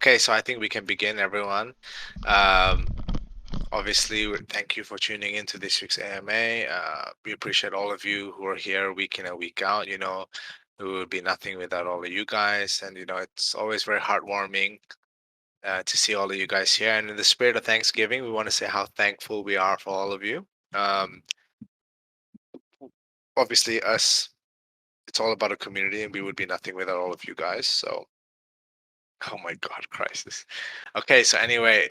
Okay, so I think we can begin, everyone. Um, Obviously, thank you for tuning into this week's AMA. We appreciate all of you who are here week in and week out. It would be nothing without all of you guys. And, it's always very heartwarming to see all of you guys here. And in the spirit of Thanksgiving, we want to say how thankful we are for all of you. Um, Obviously, it's all about a community, and we would be nothing without all of you guys. So, oh my God, crisis. Okay, so anyway,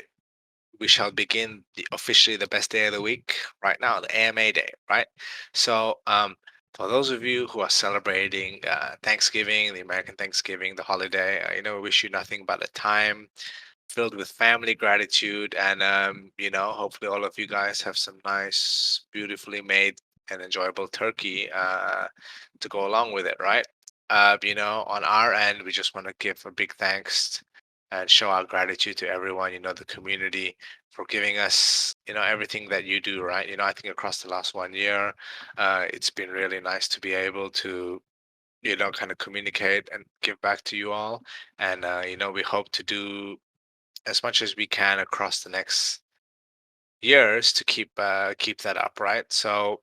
we shall begin officially the best day of the week right now, the AMA day, right? So, for those of you who are celebrating Thanksgiving, the American Thanksgiving, the holiday, we wish you nothing but a time filled with family, gratitude, and hopefully all of you guys have some nice, beautifully made and enjoyable turkey to go along with it, right? On our end, we just want to give a big thanks and show our gratitude to everyone, the community for giving us, everything that you do, right? I think across the last 1 year, it's been really nice to be able to, kind of communicate and give back to you all. And, we hope to do as much as we can across the next years to keep that up, right? So,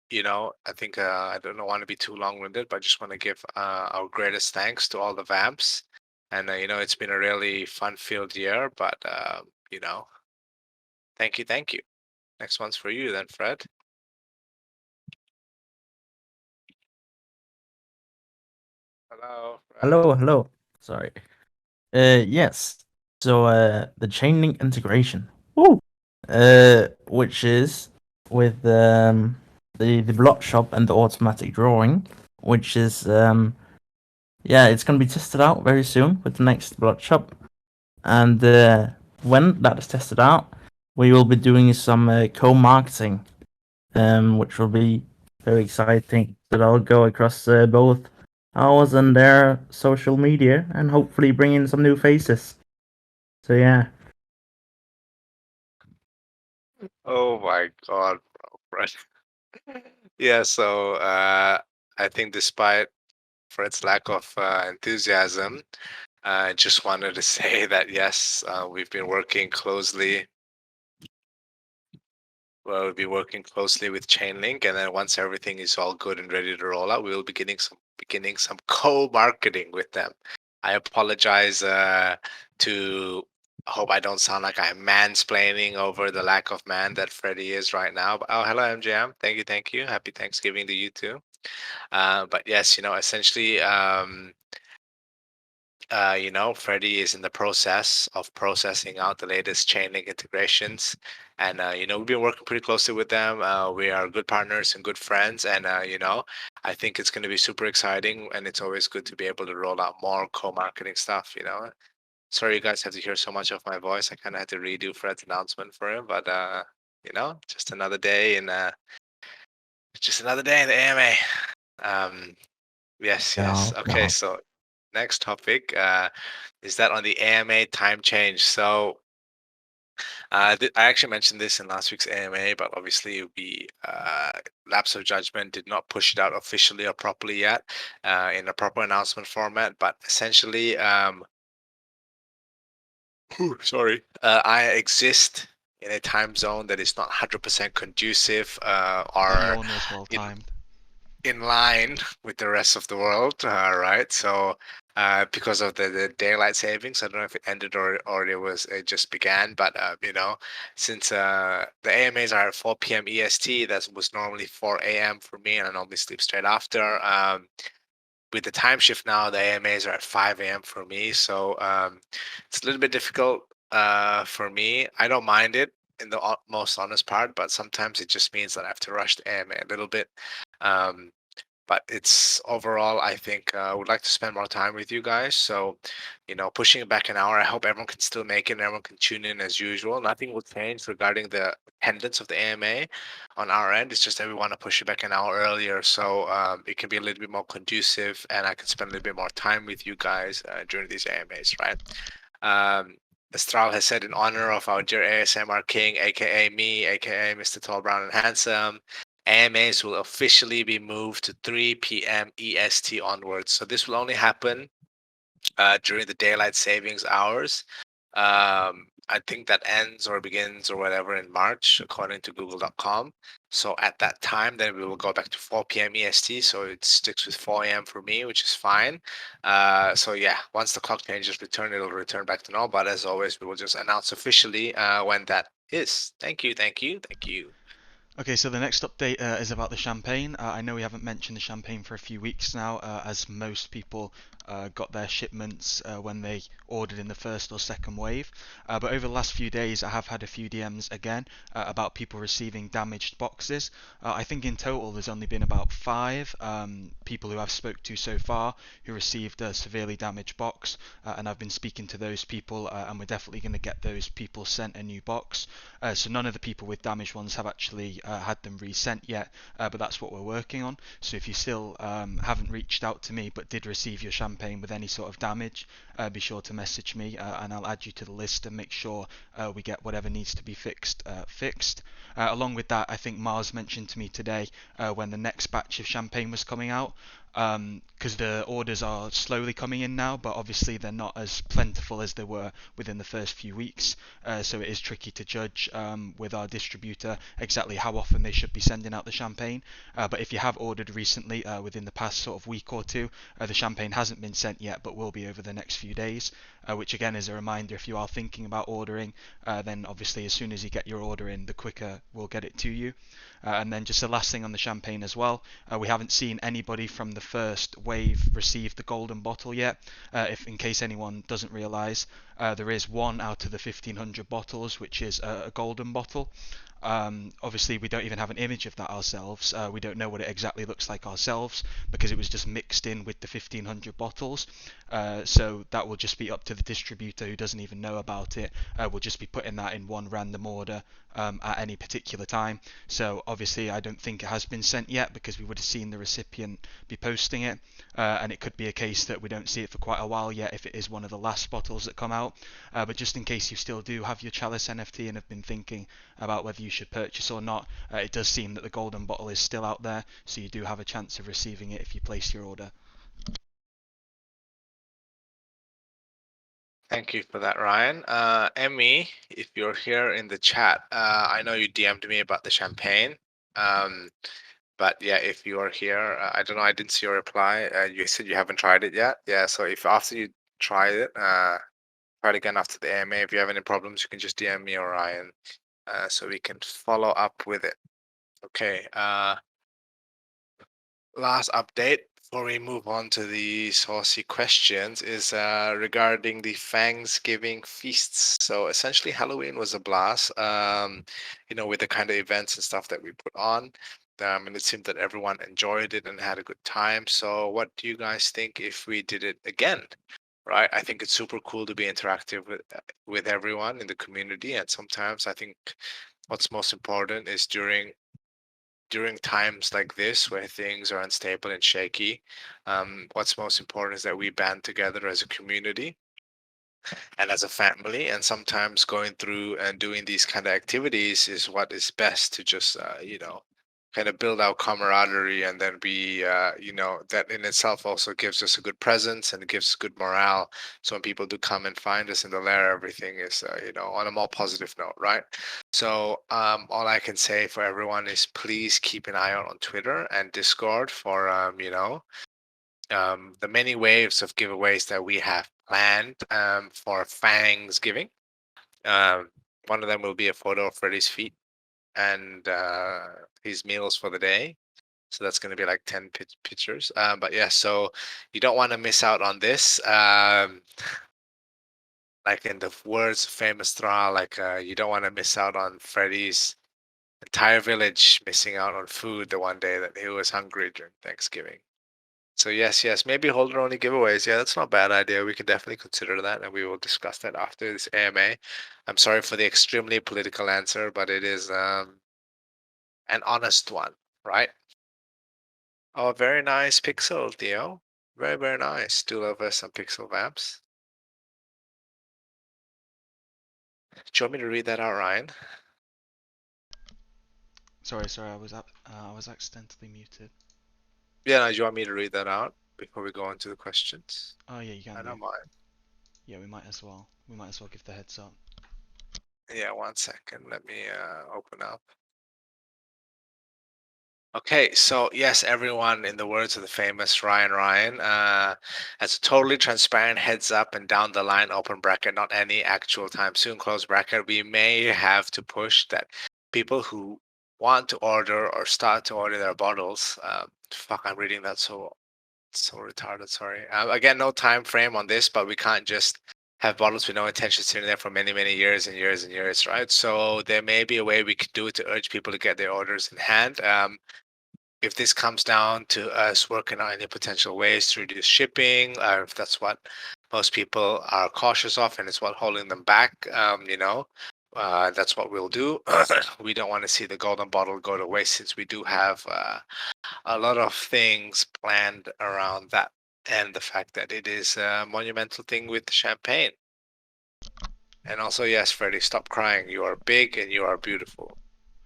I think I don't want to be too long-winded, but I just want to give our greatest thanks to all the vamps. And it's been a really fun-filled year, but thank you, thank you. Next one's for you then, Fred. Hello, Fred. Hello. Sorry. Yes. So, the chain link integration. Woo! Which is with the block shop and the automatic drawing, which is yeah, it's gonna be tested out very soon with the next block shop, and when that is tested out, we will be doing some co-marketing, which will be very exciting. So that'll go across both ours and their social media, and hopefully bring in some new faces. So yeah. Oh my God, bro, Fred. Yeah, so I think despite Fred's lack of enthusiasm, I just wanted to say that yes, we've been working closely. Well, we'll be working closely with Chainlink, and then once everything is all good and ready to roll out, we will be beginning some co-marketing with them. I apologize to hope I don't sound like I'm mansplaining over the lack of man that Freddie is right now. But, oh, hello, MJM. Thank you. Happy Thanksgiving to you too. But yes, essentially, Freddie is in the process of processing out the latest Chainlink integrations. And, we've been working pretty closely with them. We are good partners and good friends. And, I think it's going to be super exciting. And it's always good to be able to roll out more co-marketing stuff. Sorry you guys have to hear so much of my voice. I kind of had to redo Fred's announcement for him. But, just another day in the AMA. Yes. Okay, Yeah. so next topic is that on the AMA time change. So I actually mentioned this in last week's AMA, but obviously we lapse of judgment did not push it out officially or properly yet in a proper announcement format. But essentially, sorry, I exist in a time zone that is not 100% conducive But or Yon was well in timed. in line with the rest of the world, right? So, because of the daylight savings, I don't know if it ended or it just began, but since the AMAs are at 4 p.m. EST, that was normally 4 a.m. for me, and I normally sleep straight after. With the time shift now, the AMAs are at 5 a.m. for me, so it's a little bit difficult for me. I don't mind it in the most honest part, but sometimes it just means that I have to rush the AMA a little bit. Um, but it's overall, I think I would like to spend more time with you guys. So, pushing it back an hour. I hope everyone can still make it and everyone can tune in as usual. Nothing will change regarding the attendance of the AMA on our end. It's just that we want to push it back an hour earlier so it can be a little bit more conducive and I can spend a little bit more time with you guys during these AMAs, right? Astral has said in honor of our dear ASMR King, aka me, aka Mr. Tall, Brown, and Handsome, AMAs will officially be moved to 3 p.m. EST onwards. So this will only happen during the daylight savings hours. I think that ends or begins or whatever in March, according to Google.com. So at that time, then we will go back to 4 p.m. EST. So it sticks with 4 a.m. for me, which is fine. So yeah, once the clock changes return, it'll return back to normal. But as always, we will just announce officially when that is. Thank you, thank you, thank you. Okay, so the next update is about the champagne. I know we haven't mentioned the champagne for a few weeks now, as most people got their shipments when they ordered in the first or second wave. But over the last few days, I have had a few DMs again about people receiving damaged boxes. I think in total there's only been about 5 people who I've spoke to so far who received a severely damaged box, and I've been speaking to those people, and we're definitely going to get those people sent a new box. So none of the people with damaged ones have actually had them resent yet, but that's what we're working on. So if you still haven't reached out to me but did receive your champagne with any sort of damage, be sure to message me, and I'll add you to the list and make sure we get whatever needs to be fixed fixed. Along with that, I think Mars mentioned to me today when the next batch of champagne was coming out, because the orders are slowly coming in now, but obviously they're not as plentiful as they were within the first few weeks. So it is tricky to judge with our distributor exactly how often they should be sending out the champagne. But if you have ordered recently, within the past sort of week or two, the champagne hasn't been sent yet, but will be over the next few days. Which again is a reminder, if you are thinking about ordering, then obviously as soon as you get your order in, the quicker we'll get it to you. And then just the last thing on the champagne as well, we haven't seen anybody from the first wave receive the golden bottle yet. If in case anyone doesn't realise, there is one out of the 1500 bottles which is a golden bottle. Obviously, we don't even have an image of that ourselves. We don't know what it exactly looks like ourselves because it was just mixed in with the 1500 bottles. So that will just be up to the distributor who doesn't even know about it. We'll just be putting that in one random order at any particular time. So obviously, I don't think it has been sent yet because we would have seen the recipient be posting it. And it could be a case that we don't see it for quite a while yet if it is one of the last bottles that come out. But just in case you still do have your Chalice NFT and have been thinking about whether you should purchase or not, it does seem that the golden bottle is still out there, so you do have a chance of receiving it if you place your order. Thank you for that, Ryan. Emmy, if you're here in the chat, I know you DM'd me about the champagne. But yeah, if you are here, I don't know, I didn't see your reply. You said you haven't tried it yet. Yeah, so if after you try it, try it again after the AMA. If you have any problems, you can just DM me or Ryan, so we can follow up with it. Okay. Last update before we move on to the saucy questions is regarding the Thanksgiving feasts. So essentially, Halloween was a blast. With the kind of events and stuff that we put on. And it seemed that everyone enjoyed it and had a good time. So, what do you guys think if we did it again? Right? I think it's super cool to be interactive with everyone in the community, and sometimes I think what's most important is during times like this where things are unstable and shaky, what's most important is that we band together as a community and as a family. And sometimes going through and doing these kind of activities is what is best to just, kind of build our camaraderie. And then that in itself also gives us a good presence and it gives good morale. So when people do come and find us in the lair, everything is, on a more positive note, right? So all I can say for everyone is please keep an eye out on Twitter and Discord for, the many waves of giveaways that we have planned for Thanksgiving. Um, One of them will be a photo of Freddy's feet and his meals for the day. So that's going to be like 10 pictures. But yeah, so you don't want to miss out on this. Like in the words of famous Thra, like you don't want to miss out on Freddy's entire village missing out on food the one day that he was hungry during Thanksgiving. So yes, maybe holder only giveaways. Yeah, that's not a bad idea. We can definitely consider that, and we will discuss that after this AMA. I'm sorry for the extremely political answer, but it is an honest one, right? Oh, very nice pixel, Theo. Very, very nice. Do love us some pixel vamps. Do you want me to read that out, Ryan? Sorry, I was accidentally muted. Yeah, no, do you want me to read that out? before we go into the questions? Oh yeah, you I can do. don't mind. Yeah, we might as well. We might as well give the heads up. Yeah, 1 second. Let me open up. Okay, so yes, everyone, in the words of the famous Ryan, as a totally transparent heads up and down the line open bracket, not any actual time soon close bracket, we may have to push that people who want to order or start to order their bottles. Fuck, I'm reading that so retarded. Sorry. Again, no time frame on this, but we can't just have bottles with no intention sitting there for many, many years and years and years, right? So there may be a way we could do it to urge people to get their orders in hand. If this comes down to us working on any potential ways to reduce shipping, if that's what most people are cautious of and it's what holding them back, that's what we'll do. We don't want to see the golden bottle go to waste since we do have a lot of things planned around that and the fact that it is a monumental thing with champagne. And also, yes, Freddie, stop crying. You are big and you are beautiful.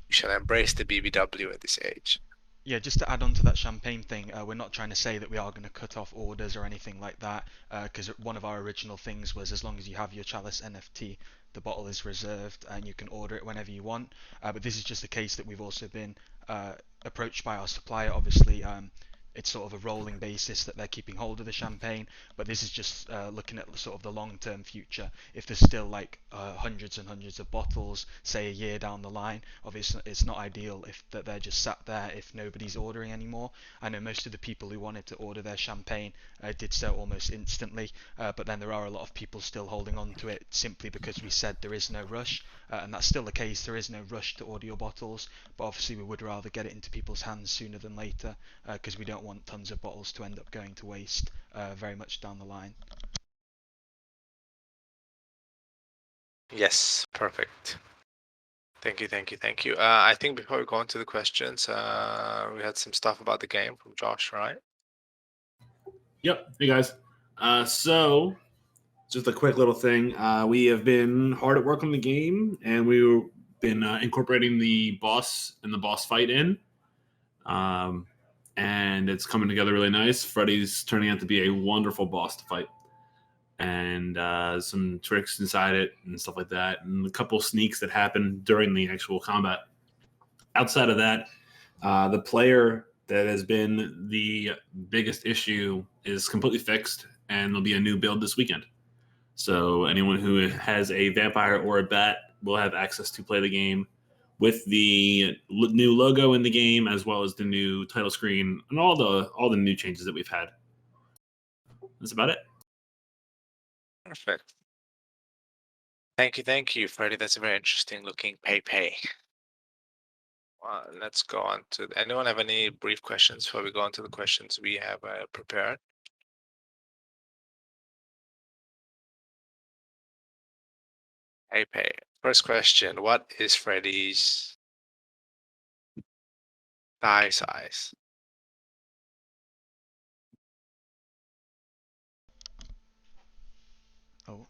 You shall embrace the BBW at this age. Yeah, just to add on to that champagne thing, we're not trying to say that we are going to cut off orders or anything like that, because one of our original things was as long as you have your Chalice NFT, the bottle is reserved and you can order it whenever you want. But this is just a case that we've also been approached by our supplier. Obviously, it's sort of a rolling basis that they're keeping hold of the champagne, but this is just looking at sort of the long-term future. If there's still like hundreds and hundreds of bottles, say a year down the line, obviously it's not ideal if that they're just sat there if nobody's ordering anymore. I know most of the people who wanted to order their champagne did so almost instantly, but then there are a lot of people still holding on to it simply because we said there is no rush, and that's still the case. There is no rush to order your bottles, but obviously we would rather get it into people's hands sooner than later, because we don't want tons of bottles to end up going to waste very much down the line. Yes, perfect. Thank you, thank you, thank you. I think before we go on to the questions, we had some stuff about the game from Josh, right? Yep. Hey guys. So just a quick little thing. We have been hard at work on the game, and we've been incorporating the boss and the boss fight in. And it's coming together really nice. Freddy's turning out to be a wonderful boss to fight, and some tricks inside it and stuff like that, and a couple sneaks that happen during the actual combat. Outside of that, the player that has been the biggest issue is completely fixed, and there'll be a new build this weekend. So anyone who has a vampire or a bat will have access to play the game with the new logo in the game, as well as the new title screen and all the new changes that we've had. That's about it. Perfect. Thank you, Freddie. That's a very interesting looking pay. Let's go on to. Anyone have any brief questions before we go on to the questions we have prepared? Pay. First question: what is Freddie's thigh size? Oh.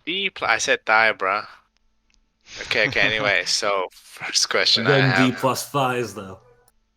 I said thigh, bruh. Okay. Anyway, so first question I Again, D have: plus thighs though.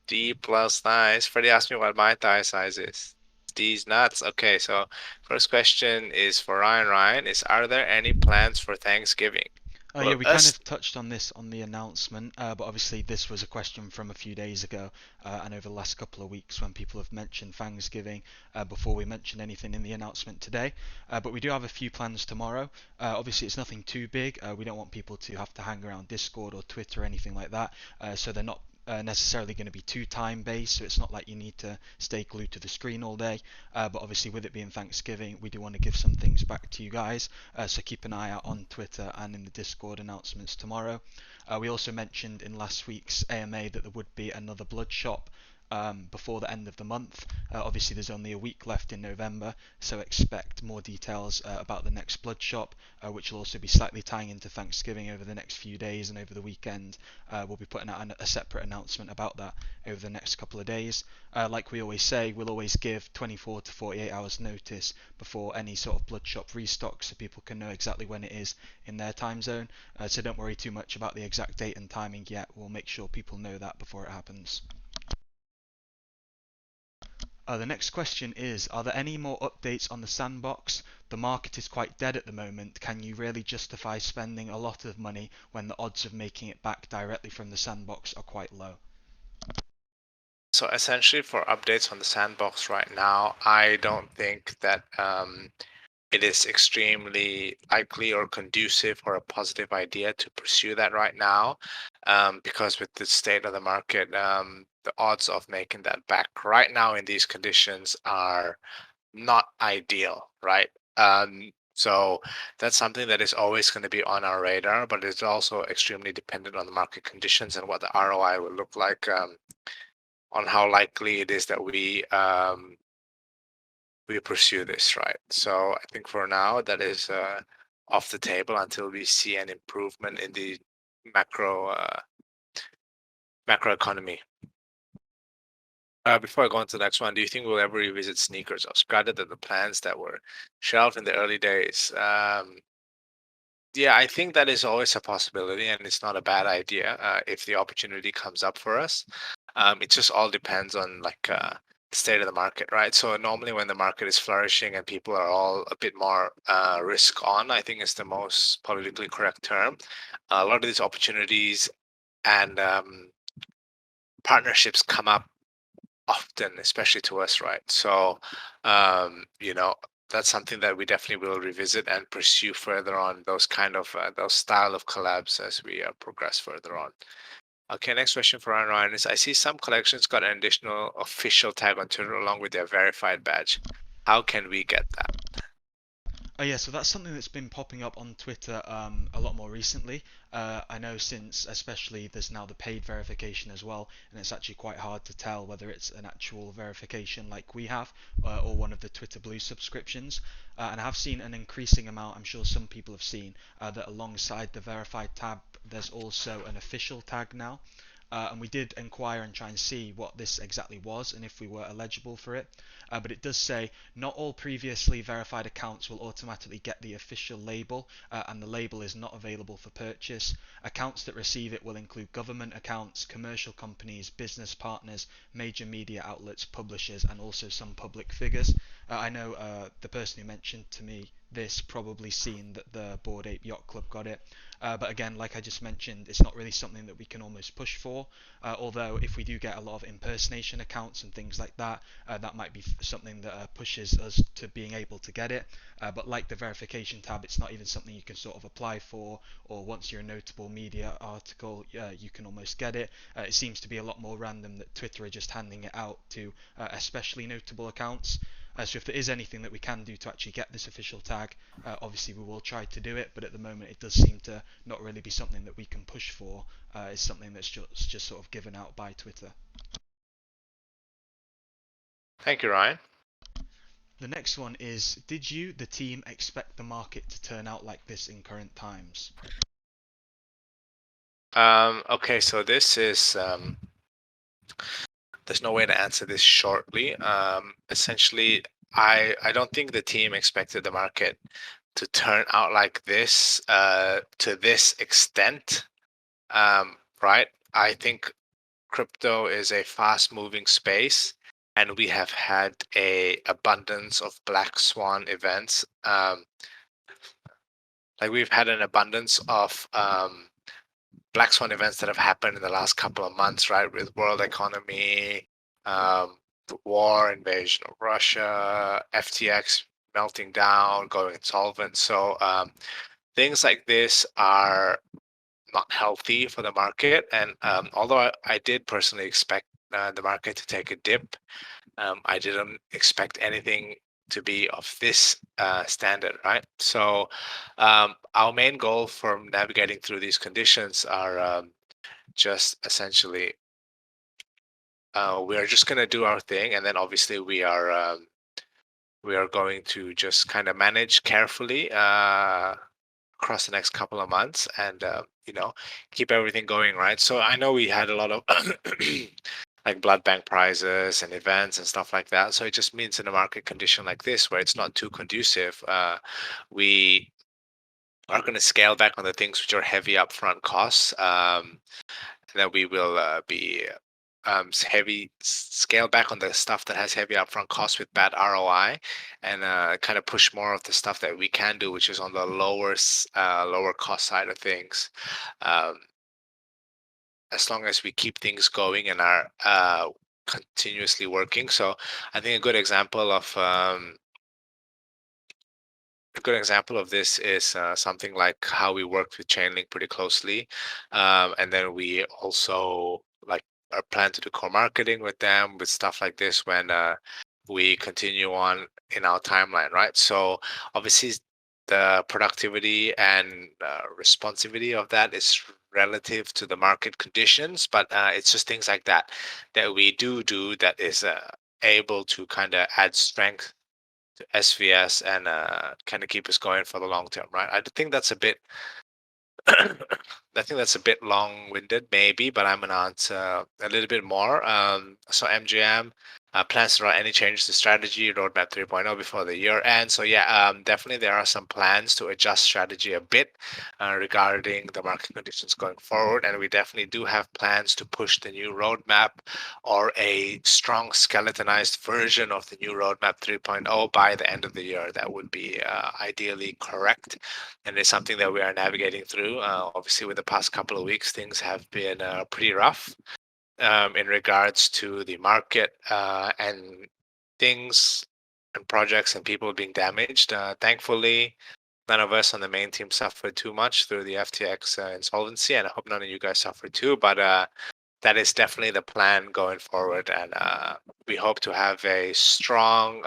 D plus thighs. Freddie asked me what my thigh size is. D's nuts. Okay, so first question is for Ryan. Are there any plans for Thanksgiving? Oh Well, yeah, we kind of touched on this on the announcement, but obviously this was a question from a few days ago, and over the last couple of weeks when people have mentioned Thanksgiving before we mentioned anything in the announcement today. But we do have a few plans tomorrow. Obviously it's nothing too big. We don't want people to have to hang around Discord or Twitter or anything like that, so they're not necessarily going to be too time based, so it's not like you need to stay glued to the screen all day, but obviously with it being Thanksgiving we do want to give some things back to you guys, so keep an eye out on Twitter and in the Discord announcements tomorrow. We also mentioned in last week's AMA that there would be another blood shop before the end of the month. Obviously there's only a week left in November, so expect more details about the next blood shop, which will also be slightly tying into Thanksgiving over the next few days and over the weekend. We'll be putting out a separate announcement about that over the next couple of days. Like we always say, we'll always give 24 to 48 hours notice before any sort of blood shop restock, so people can know exactly when it is in their time zone. So don't worry too much about the exact date and timing yet. We'll make sure people know that before it happens. The next question is, are there any more updates on the sandbox? The market is quite dead at the moment. Can you really justify spending a lot of money when the odds of making it back directly from the sandbox are quite low? So essentially, for updates on the sandbox right now, I don't think that it is extremely likely or conducive or a positive idea to pursue that right now, because with the state of the market, the odds of making that back right now in these conditions are not ideal, right? So that's something that is always going to be on our radar, but it's also extremely dependent on the market conditions and what the ROI will look like, on how likely it is that we pursue this, right? So I think for now that is off the table until we see an improvement in the macroeconomy. Before I go on to the next one, do you think we'll ever revisit sneakers? I was gutted that the plans that were shelved in the early days. Yeah, I think that is always a possibility, and it's not a bad idea if the opportunity comes up for us. It just all depends on like the state of the market, right? So normally when the market is flourishing and people are all a bit more risk on, I think is the most politically correct term. A lot of these opportunities and partnerships come up often, especially to us, right? So, you know, that's something that we definitely will revisit and pursue further on, those kind of those style of collabs as we progress further on. Okay, next question for Ryan is, I see some collections got an additional official tag on Twitter along with their verified badge. How can we get that? Oh yeah, so that's something that's been popping up on Twitter a lot more recently. I know since especially there's now the paid verification as well, and it's actually quite hard to tell whether it's an actual verification like we have or one of the Twitter Blue subscriptions. And I have seen an increasing amount, I'm sure some people have seen, that alongside the verified tab, there's also an official tag now. And we did inquire and try and see what this exactly was and if we were eligible for it. But it does say not all previously verified accounts will automatically get the official label, and the label is not available for purchase. Accounts that receive it will include government accounts, commercial companies, business partners, major media outlets, publishers, and also some public figures. I know the person who mentioned to me this probably seen that the Bored Ape Yacht Club got it. But again, like I just mentioned, it's not really something that we can almost push for. Although if we do get a lot of impersonation accounts and things like that, that might be something that pushes us to being able to get it. But like the verification tab, it's not even something you can sort of apply for, or once you're a notable media article, you can almost get it. It seems to be a lot more random that Twitter are just handing it out to especially notable accounts. So if there is anything that we can do to actually get this official tag, obviously we will try to do it, but at the moment it does seem to not really be something that we can push for. It's something that's just sort of given out by Twitter. Thank you, Ryan. The next one is, did you, the team, expect the market to turn out like this in current times? Okay, so this is there's no way to answer this shortly. Essentially, I don't think the team expected the market to turn out like this to this extent, right? I think crypto is a fast-moving space, and we have had a abundance of black swan events. Like we've had an abundance of black swan events that have happened in the last couple of months, right? With world economy, the war, invasion of Russia, FTX melting down, going insolvent. So things like this are not healthy for the market. And although I did personally expect the market to take a dip, I didn't expect anything to be of this standard, right? So our main goal for navigating through these conditions are just essentially we are just going to do our thing, and then obviously we are going to just kind of manage carefully across the next couple of months, and keep everything going, right? So I know we had a lot of like blood bank prizes and events and stuff like that. So it just means in a market condition like this, where it's not too conducive, we are going to scale back on the things which are heavy upfront costs. And then we will be scale back on the stuff that has heavy upfront costs with bad ROI, and kind of push more of the stuff that we can do, which is on the lower cost side of things. As long as we keep things going and are continuously working. So I think a good example of this is something like how we worked with Chainlink pretty closely, and then we also like are plan to do co-marketing with them with stuff like this when we continue on in our timeline, right? So obviously the productivity and responsivity of that is relative to the market conditions, but it's just things like that that we do that is able to kind of add strength to SVS and kind of keep us going for the long term, right? I think that's a bit I think that's a bit long-winded, maybe, but I'm gonna answer a little bit more. So MGM plans to run any changes to strategy roadmap 3.0 before the year end. So yeah, definitely there are some plans to adjust strategy a bit regarding the market conditions going forward, and we definitely do have plans to push the new roadmap or a strong skeletonized version of the new roadmap 3.0 by the end of the year. That would be ideally correct, and it's something that we are navigating through. Obviously, with the past couple of weeks, things have been pretty rough in regards to the market and things and projects and people being damaged. Thankfully, none of us on the main team suffered too much through the FTX insolvency, and I hope none of you guys suffered too. But that is definitely the plan going forward, and we hope to have a strong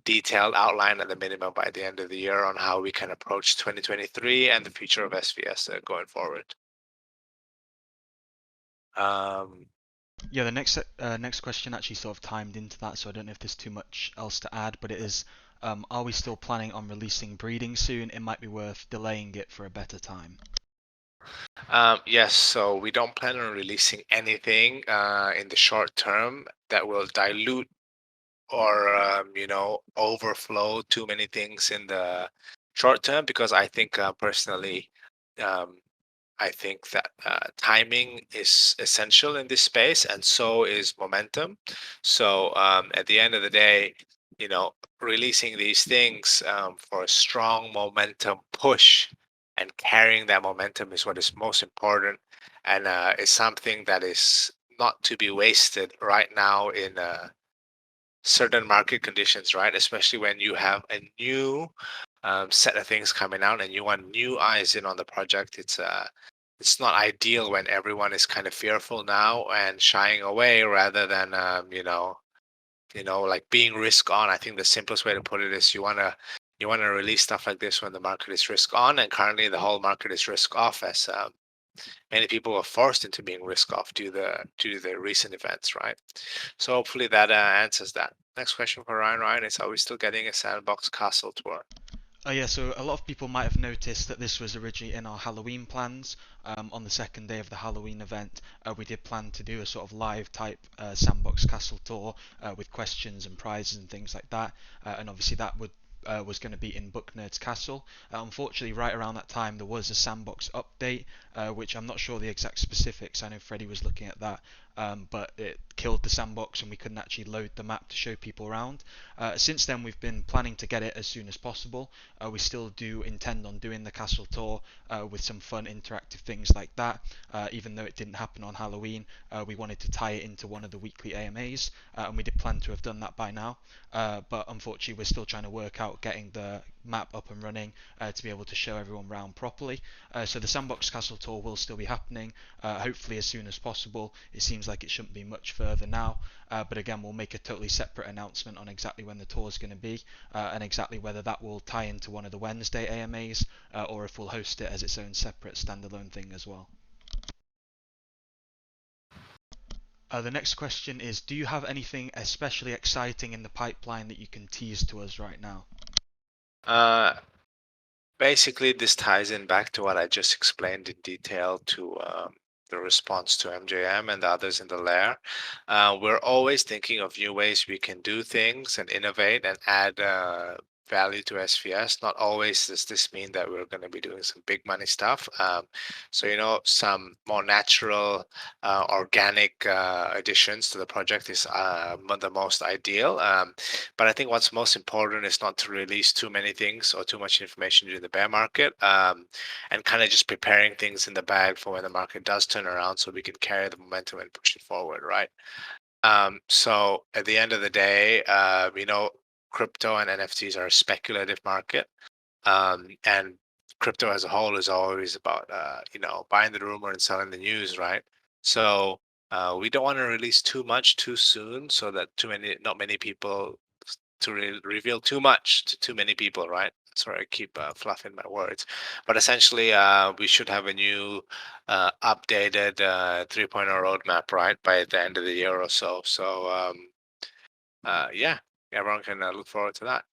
detailed outline at the minimum by the end of the year on how we can approach 2023 and the future of SVS going forward. Yeah, the next question actually sort of timed into that, so I don't know if there's too much else to add, but it is, are we still planning on releasing breeding soon? It might be worth delaying it for a better time. Yes, so we don't plan on releasing anything in the short term that will dilute or overflow too many things in the short term, because I think personally um, I think that timing is essential in this space, and so is momentum. So at the end of the day, releasing these things for a strong momentum push and carrying that momentum is what is most important, and is something that is not to be wasted right now in certain market conditions, right? Especially when you have a new set of things coming out and you want new eyes in on the project. It's not ideal when everyone is kind of fearful now and shying away rather than like being risk on. I think the simplest way to put it is you wanna release stuff like this when the market is risk on, and currently the whole market is risk off, as many people are forced into being risk off due to the recent events, right? So hopefully that answers that. Next question for Ryan. Ryan is, are we still getting a sandbox castle tour? Oh yeah, so a lot of people might have noticed that this was originally in our Halloween plans. On the second day of the Halloween event, we did plan to do a sort of live type sandbox castle tour with questions and prizes and things like that. And obviously that was going to be in Book Nerd's Castle. Unfortunately, right around that time, there was a sandbox update, which I'm not sure the exact specifics. I know Freddie was looking at that, but it killed the sandbox and we couldn't actually load the map to show people around. Since then, we've been planning to get it as soon as possible. We still do intend on doing the castle tour with some fun interactive things like that. Even though it didn't happen on Halloween, we wanted to tie it into one of the weekly AMAs, and we did plan to have done that by now. But unfortunately, we're still trying to work out getting the map up and running to be able to show everyone around properly. So the Sandbox Castle tour will still be happening, hopefully as soon as possible. It seems like it shouldn't be much further now, but again, we'll make a totally separate announcement on exactly when the tour is going to be, and exactly whether that will tie into one of the Wednesday AMAs, or if we'll host it as its own separate standalone thing as well. The next question is, do you have anything especially exciting in the pipeline that you can tease to us right now? Basically, this ties in back to what I just explained in detail to the response to MJM and the others in the lair. We're always thinking of new ways we can do things and innovate and add value to SVS. Not always does this mean that we're going to be doing some big money stuff. So some more natural, organic additions to the project is the most ideal. But I think what's most important is not to release too many things or too much information during the bear market, and kind of just preparing things in the bag for when the market does turn around, so we can carry the momentum and push it forward, right? So at the end of the day, crypto and NFTs are a speculative market, and crypto as a whole is always about buying the rumor and selling the news, right? So we don't want to release too much too soon, so that not many people to reveal too much to too many people, right? Sorry, I keep fluffing my words, but essentially, we should have a new, updated 3.0 roadmap, right, by the end of the year or so. So, yeah, everyone can look forward to that.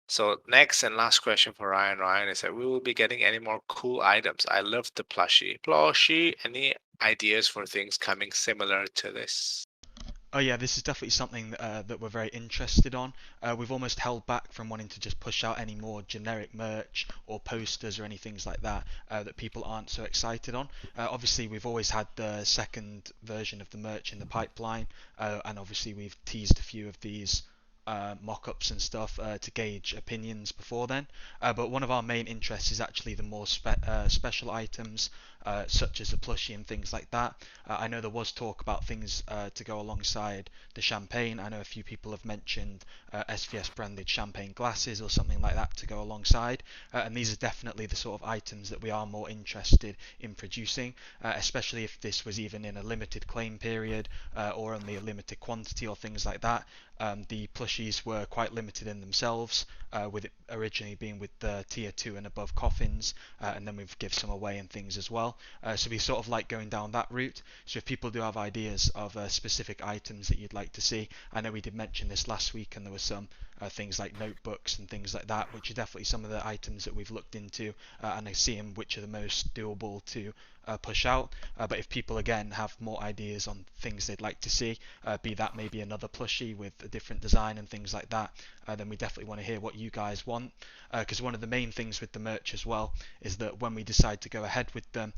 So next and last question for Ryan. Ryan is that we will be getting any more cool items. I love the plushie. Plushie, any ideas for things coming similar to this? Oh yeah, this is definitely something that we're very interested on. We've almost held back from wanting to just push out any more generic merch or posters or any things like that that people aren't so excited on. Obviously, we've always had the second version of the merch in the pipeline, and obviously we've teased a few of these mock-ups and stuff to gauge opinions before then. But one of our main interests is actually the more special items, such as a plushie and things like that. I know there was talk about things to go alongside the champagne. I know a few people have mentioned SVS branded champagne glasses or something like that to go alongside, and these are definitely the sort of items that we are more interested in producing, especially if this was even in a limited claim period or only a limited quantity or things like that. The plushies were quite limited in themselves, with it originally being with the tier 2 and above coffins, and then we've give some away and things as well. So we sort of like going down that route. So if people do have ideas of specific items that you'd like to see, I know we did mention this last week, and there were some things like notebooks and things like that, which are definitely some of the items that we've looked into, and I see which are the most doable to push out. But if people again have more ideas on things they'd like to see, be that maybe another plushie with a different design and things like that, then we definitely want to hear what you guys want, because one of the main things with the merch as well is that when we decide to go ahead with them,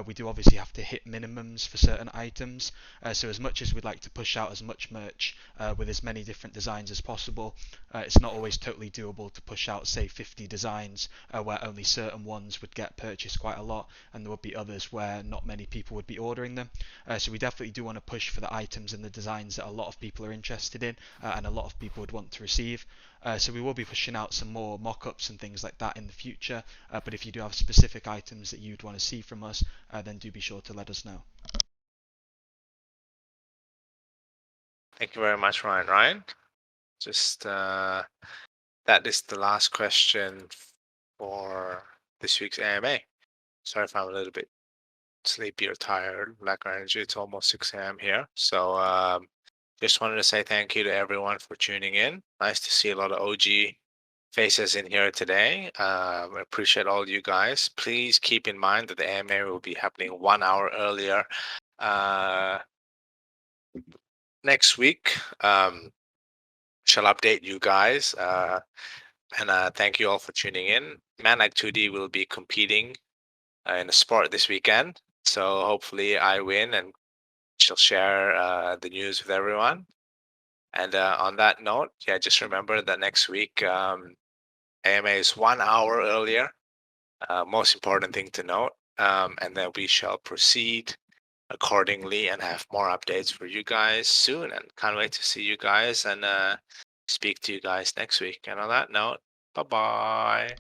we do obviously have to hit minimums for certain items. So as much as we'd like to push out as much merch with as many different designs as possible, it's not always totally doable to push out, say, 50 designs where only certain ones would get purchased quite a lot, and there would be others where not many people would be ordering them. So we definitely do want to push for the items and the designs that a lot of people are interested in, and a lot of people would want to receive. So we will be pushing out some more mock-ups and things like that in the future, but if you do have specific items that you'd want to see from us, then do be sure to let us know. Thank you very much, Ryan. Ryan, just that is the last question for this week's AMA. Sorry if I'm a little bit sleepy or tired, lack of energy. It's almost 6 a.m. here. So just wanted to say thank you to everyone for tuning in. Nice to see a lot of OG faces in here today. I appreciate all you guys. Please keep in mind that the AMA will be happening 1 hour earlier next week. Shall update you guys. And thank you all for tuning in. Man like 2D will be competing in a sport this weekend. So hopefully I win and she'll share the news with everyone. And on that note, yeah, just remember that next week AMA is 1 hour earlier. Most important thing to note. And then we shall proceed accordingly and have more updates for you guys soon. And can't wait to see you guys and speak to you guys next week. And on that note, bye-bye.